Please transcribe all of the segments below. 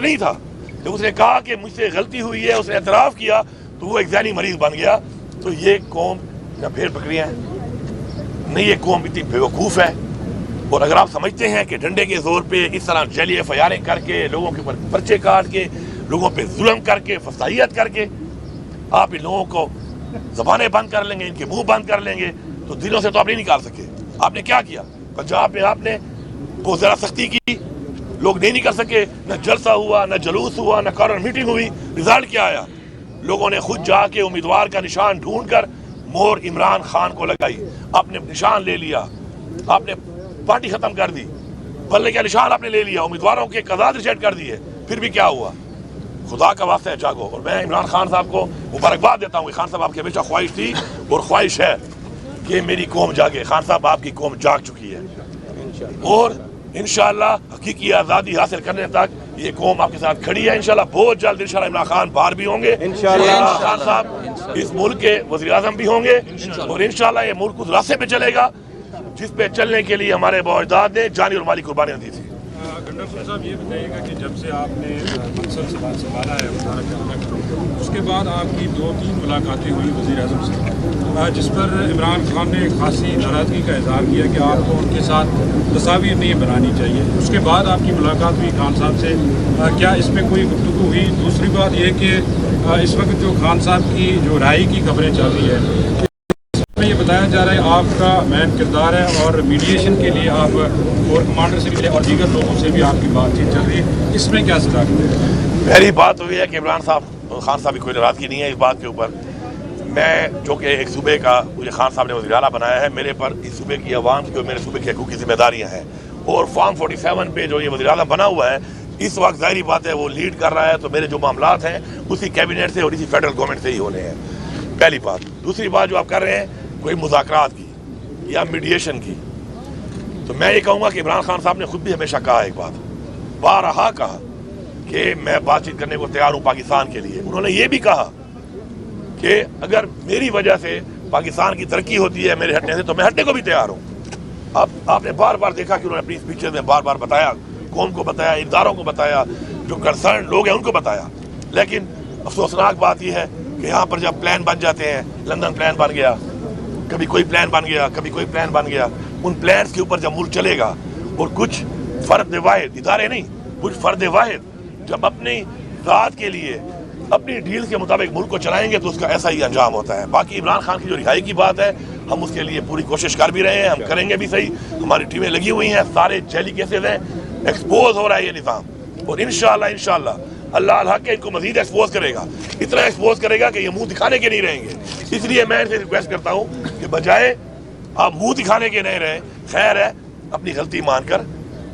نہیں تھا. جب اس نے کہا کہ مجھ سے غلطی ہوئی ہے, اس نے اعتراف کیا, تو وہ ایک ذہنی مریض بن گیا. تو یہ قوم نہ بھیڑ بکریاں ہیں, نہیں یہ قوم اتنی بیوقوف ہے. اور اگر آپ سمجھتے ہیں کہ ڈنڈے کے زور پہ اس طرح جیلی فیاریں کر کے, لوگوں کے اوپر پرچے کاٹ کے, لوگوں پہ ظلم کر کے, فسائیت کر کے آپ ان لوگوں کو زبانیں بند کر لیں گے, ان کے منہ بند کر لیں گے, تو دلوں سے تو آپ نہیں نکال سکے. آپ نے کیا کیا پنجاب میں؟ آپ نے بہت زیادہ سختی کی, لوگ نہیں نکل سکے, نہ جلسہ ہوا, نہ جلوس ہوا, نہ کارنر میٹنگ ہوئی. رزلٹ کیا آیا؟ لوگوں نے خود جا کے امیدوار کا نشان ڈھونڈ کر مور عمران خان کو لگائی. آپ نے نشان لے لیا, آپ نے پارٹی ختم کر دی, بلے کا نشان آپ نے لے لیا, امیدواروں کے قرارداد ریجیکٹ کر دیے. پھر بھی کیا ہوا؟ خدا کا واسطہ ہے جاگو. اور میں عمران خان صاحب کو مبارکباد دیتا ہوں کہ خان صاحب آپ کی ہمیشہ خواہش تھی اور خواہش ہے کہ میری قوم جاگے. خان صاحب آپ کی قوم جاگ چکی ہے, اور انشاءاللہ حقیقی آزادی حاصل کرنے تک یہ قوم آپ کے ساتھ کھڑی ہے. انشاءاللہ بہت جلد انشاءاللہ عمران خان باہر بھی ہوں گے, عمران خان صاحب اس ملک کے وزیر اعظم بھی ہوں گے, اور انشاءاللہ یہ ملک اس راستے پہ چلے گا جس پہ چلنے کے لیے ہمارے بااجداد نے جانی اور مالی قربانیاں دی تھی. گنڈر صاحب یہ بتائیے گا کہ جب سے آپ نے منصب سنبھالا ہے اس کے بعد آپ کی 2-3 ملاقاتیں ہوئی وزیر اعظم سے, جس پر عمران خان نے خاصی ناراضگی کا اظہار کیا کہ آپ کو ان کے ساتھ تصاویر نہیں بنانی چاہیے. اس کے بعد آپ کی ملاقات ہوئی خان صاحب سے, کیا اس میں کوئی گفتگو ہوئی؟ دوسری بات یہ کہ اس وقت جو خان صاحب کی جو رہائی کی خبریں چل رہی ہے, یہ بتایا جا رہا ہے آپ کا مین کردار ہے اور میڈیشن کے لیے آپ کور کمانڈر سے بھی اور دیگر لوگوں سے بھی آپ کی بات چیت چل رہی ہے, اس میں کیا صداقت ہے؟ پہلی بات تو یہ ہے کہ عمران صاحب خان صاحب کی کوئی ناراضگی نہیں ہے اس بات کے اوپر. میں جو کہ ایک صوبے کا مجھے خان صاحب نے وزیر اعلیٰ بنایا ہے, میرے پر اس صوبے کی عوام کی اور میرے صوبے کے حقوق کی ذمہ داریاں ہیں. اور فارم 47 پہ جو یہ وزیر اعلیٰ بنا ہوا ہے اس وقت ظاہری بات ہے وہ لیڈ کر رہا ہے, تو میرے جو معاملات ہیں اسی کیبنٹ سے اور اسی فیڈرل گورنمنٹ سے ہی ہونے ہیں. پہلی بات. دوسری بات جو آپ کر رہے ہیں کوئی مذاکرات کی یا میڈیشن کی, تو میں یہ کہوں گا کہ عمران خان صاحب نے خود بھی ہمیشہ کہا ایک بات, بارہا کہا کہ میں بات چیت کرنے کو تیار ہوں پاکستان کے لیے. انہوں نے یہ بھی کہا کہ اگر میری وجہ سے پاکستان کی ترقی ہوتی ہے میرے ہٹنے سے تو میں ہٹنے کو بھی تیار ہوں. اب آپ نے بار بار دیکھا کہ انہوں نے اپنی اسپیچز میں بار بار بتایا, قوم کو بتایا, اداروں کو بتایا, جو کنسرن لوگ ہیں ان کو بتایا. لیکن افسوسناک بات یہ ہے کہ یہاں پر جب پلان بن جاتے ہیں, لندن پلان بن گیا, کبھی کوئی پلان بن گیا, کبھی کوئی پلان بن گیا, ان پلانز کے اوپر جب ملک چلے گا اور کچھ فرد واحد, ادارے نہیں, کچھ فرد واحد جب اپنی ذات کے لیے اپنی ڈیل کے مطابق ملک کو چلائیں گے تو اس کا ایسا ہی انجام ہوتا ہے. باقی عمران خان کی جو رہائی کی بات ہے ہم اس کے لیے پوری کوشش کر بھی رہے ہیں, ہم کریں گے بھی صحیح. ہماری ٹیمیں لگی ہوئی ہیں, سارے جیلی کیسز ہیں, ایکسپوز ہو رہا ہے یہ نظام, اور انشاءاللہ اللہ الحق ان کو مزید ایکسپوز کرے گا, اتنا ایکسپوز کرے گا کہ یہ منہ دکھانے کے نہیں رہیں گے. اس لیے میں ان سے ریکویسٹ کرتا ہوں کہ بجائے آپ منہ دکھانے کے نہیں رہیں, خیر ہے اپنی غلطی مان کر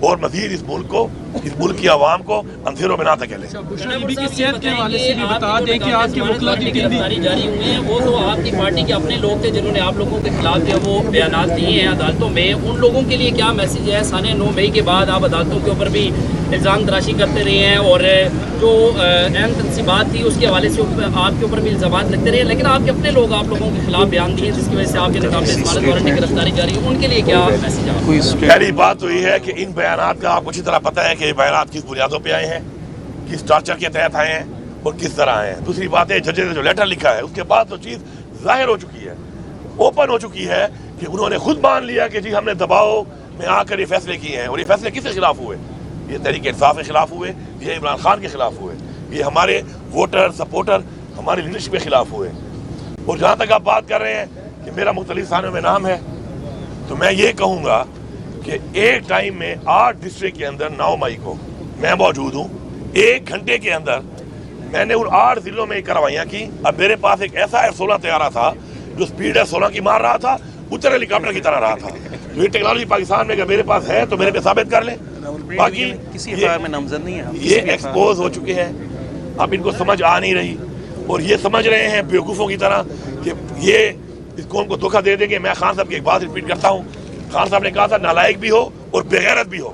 اور مزید اس ملک کو, اس ملک کی عوام کو اندھیروں میں نہ دھکیلیں. صحت کے حوالے سے بھی بتا دیں کہ آپ کے وکلا کی گرفتاری جاری ہوئی ہیں, وہ تو آپ کی پارٹی کے اپنے لوگ تھے جنہوں نے آپ لوگوں کے خلاف جو وہ بیانات دیے ہیں عدالتوں میں. ان لوگوں کے لیے کیا میسج ہے؟ سانے 9 مئی کے بعد آپ عدالتوں کے اوپر بھی الزام تراشی کرتے رہے ہیں اور جو اہم تنصیبات تھی اس کے حوالے سے آپ کے اوپر بھی الزامات لگتے رہے, لیکن آپ کے اپنے لوگ آپ لوگوں کے خلاف بیان دیے جس کی وجہ سے آپ کے نظام میں ضمانت وارنٹ کی گرفتاری جاری ہے. ان کے لیے کیا میسج ہے؟ پہلی بات تو یہ ہے کہ ان بیانات کا آپ کو اچھی طرح پتہ ہے کہ یہ بیانات کس بنیادوں پہ آئے ہیں, کس ٹارچر کے تحت آئے ہیں اور کس طرح آئے ہیں. دوسری بات ہے ججز نے جو لیٹر لکھا ہے اس کے بعد تو چیز ظاہر ہو چکی ہے, اوپن ہو چکی ہے کہ انہوں نے خود مان لیا کہ جی ہم نے دباؤ میں آ کر یہ فیصلے کیے ہیں. اور یہ فیصلے کس کے خلاف ہوئے؟ یہ تحریک انصاف کے خلاف ہوئے, یہ عمران خان کے خلاف ہوئے, یہ ہمارے ووٹر سپورٹر ہماری لیڈرشپ کے خلاف ہوئے. اور جہاں تک آپ بات کر رہے ہیں کہ میرا مختلف تھانوں میں نام ہے, تو میں یہ کہوں گا کہ ایک ٹائم میں 8 ڈسٹرکٹ کے اندر 9 مئی کو میں موجود ہوں. 1 گھنٹے کے اندر میں نے ان 8 ضلعوں میں کارروائیاں کی. اب میرے پاس ایک ایسا F-16 طیارہ تھا جو سپیڈ F-16 کی مار رہا تھا, اتر ہیلی کاپٹر کی طرح رہا تھا. یہ ٹیکنالوجی پاکستان میں اگر میرے پاس ہے تو میرے پہ ثابت کر لیں. باقی یہ ایکسپوز ہو چکے ہیں, اب ان کو سمجھ آ نہیں رہی اور یہ سمجھ رہے ہیں بیوقوفوں کی طرح کہ یہ اس قوم کو دھوکہ دے دیں گے. میں خان صاحب کی ایک بات ریپیٹ کرتا ہوں, خان صاحب نے کہا تھا نالائق بھی ہو اور بے غیرت بھی ہو.